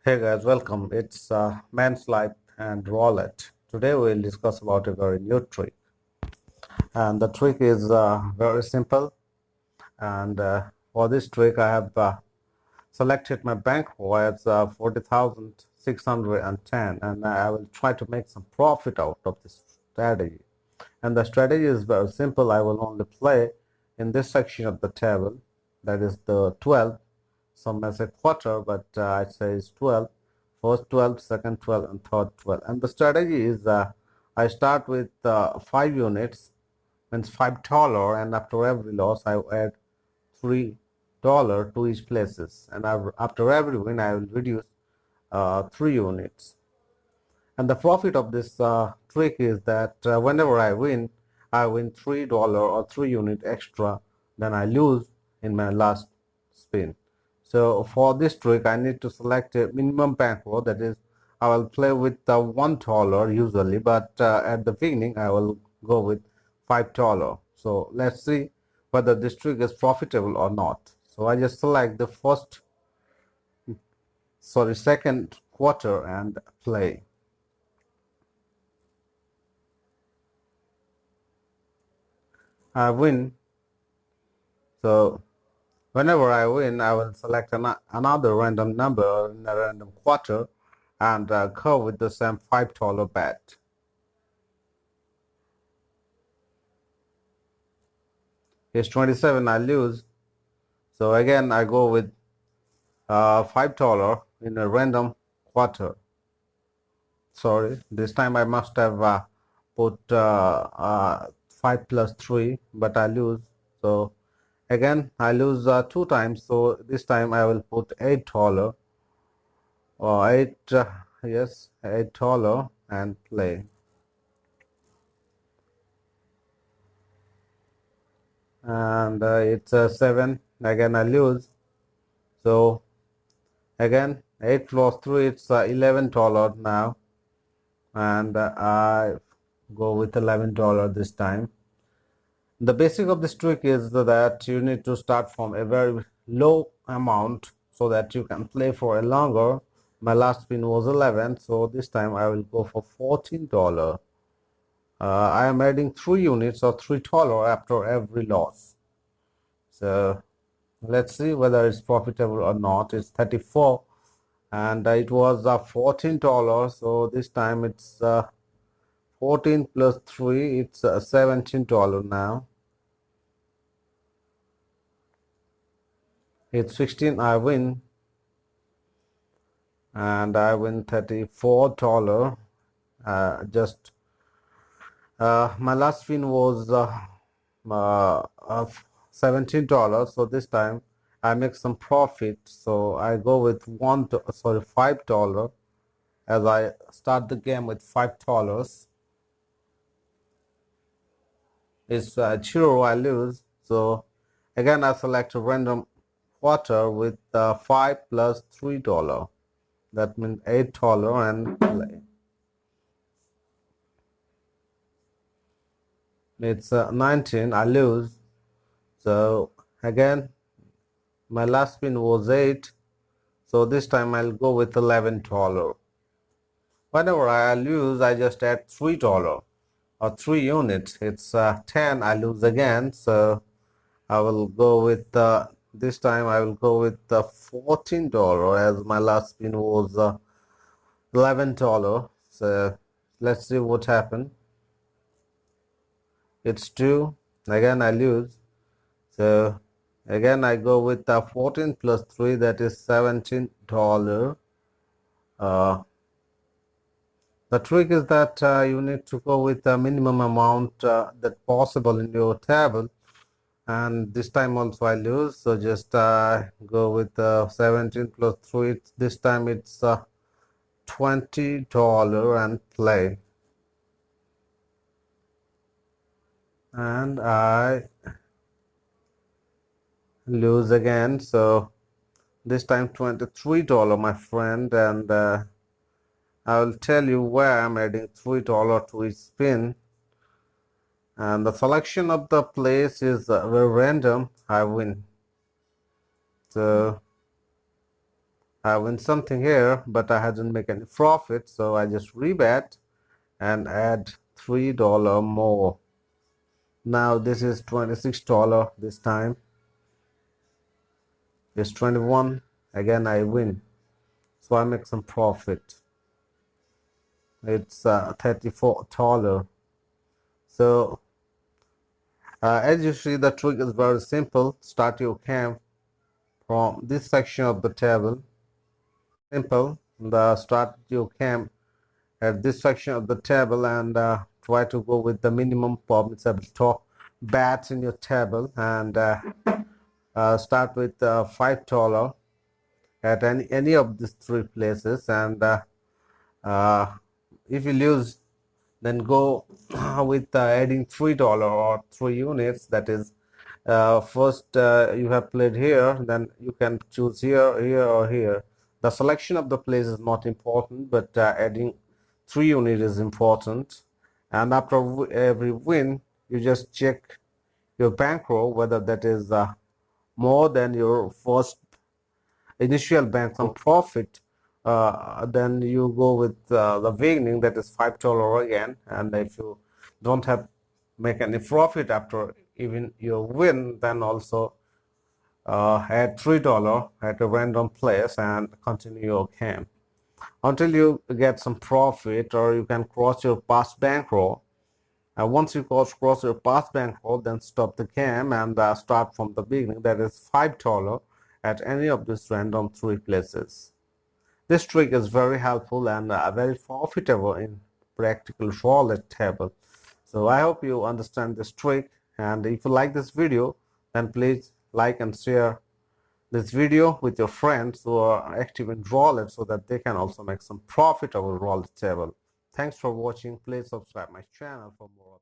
Hey guys, welcome. It's Man's Life and Roulette. Today we'll discuss about a very new trick, and the trick is very simple. And for this trick, I have selected my bankroll as 40,610, and I will try to make some profit out of this strategy. And the strategy is very simple. I will only play in this section of the table, that is the 12. Some may say quarter, but I say it's 12. First 12, second 12, and third 12. And the strategy is I start with 5 units, means $5, and after every loss, I add $3 to each places. And after every win, I will reduce 3 units. And the profit of this trick is that whenever I win $3 or 3 unit extra, then I lose in my last spin. So for this trick, I need to select a minimum bankroll. That is, I will play with $1 usually, but at the beginning, I will go with $5. So let's see whether this trick is profitable or not. So I just select the second quarter and play. I win. So whenever I win, I will select another random number in a random quarter and go with the same $5 bet. Here's 27, I lose. So again, I go with $5 in a random quarter. Sorry, this time I must have put 5 plus 3, but I lose. So again, I lose 2 times. So this time I will put $8 or yes, $8 and play. And it's 7. Again, I lose. So again, 8 plus 3, it's $11 now. And I go with $11 this time. The basic of this trick is that you need to start from a very low amount so that you can play for a longer. My last spin was 11, so this time I will go for $14. I am adding 3 units or $3 after every loss. So let's see whether it's profitable or not. It's 34 and it was $14, so this time it's 14 plus 3, it's $17 now. It's 16, I win, and I win $34. Just my last spin was $17, so this time I make some profit. So I go with $5 as I start the game with $5. It's 0, I lose. So again, I select a random quarter with 5 plus $3. That means $8 and play. It's 19, I lose. So again, my last spin was 8. So this time I'll go with $11. Whenever I lose, I just add $3 or 3 units. It's 10, I lose again. So I will go with this time I will go with $14 as my last spin was $11. So let's see what happened. It's 2. Again I lose. So again I go with 14 plus 3, that is $17. The trick is that you need to go with the minimum amount that possible in your table. And this time also I lose, so just go with 17 plus 3. This time it's $20 and play. And I lose again, so this time $23, my friend, and I will tell you where I'm adding $3 to each spin. And the selection of the place is very random. I win. So I win something here, but I hadn't make any profit, so I just rebet and add $3 more. Now this is $26 this time. It's 21. Again I win, so I make some profit. It's $34. So as you see, the trick is very simple. Start your cam from this section of the table. Simple. Start your cam at this section of the table and try to go with the minimum permissible bats in your table, and start with $5 at any of these three places, and uh, if you lose, then go with adding $3 or 3 units. That is, first you have played here, then you can choose here, here, or here. The selection of the place is not important, but adding 3 units is important. And after every win, you just check your bankroll whether that is more than your first initial bank some profit. Then you go with the beginning, that is $5 again, and if you don't have make any profit after even your win, then also add $3 at a random place and continue your game until you get some profit, or you can cross your past bankroll. Once you cross your past bankroll, then stop the game and start from the beginning, that is $5 at any of these random three places. This trick is very helpful and very profitable in practical roulette table. So I hope you understand this trick, and if you like this video, then please like and share this video with your friends who are active in roulette, so that they can also make some profit over roulette table. Thanks for watching. Please subscribe my channel for more.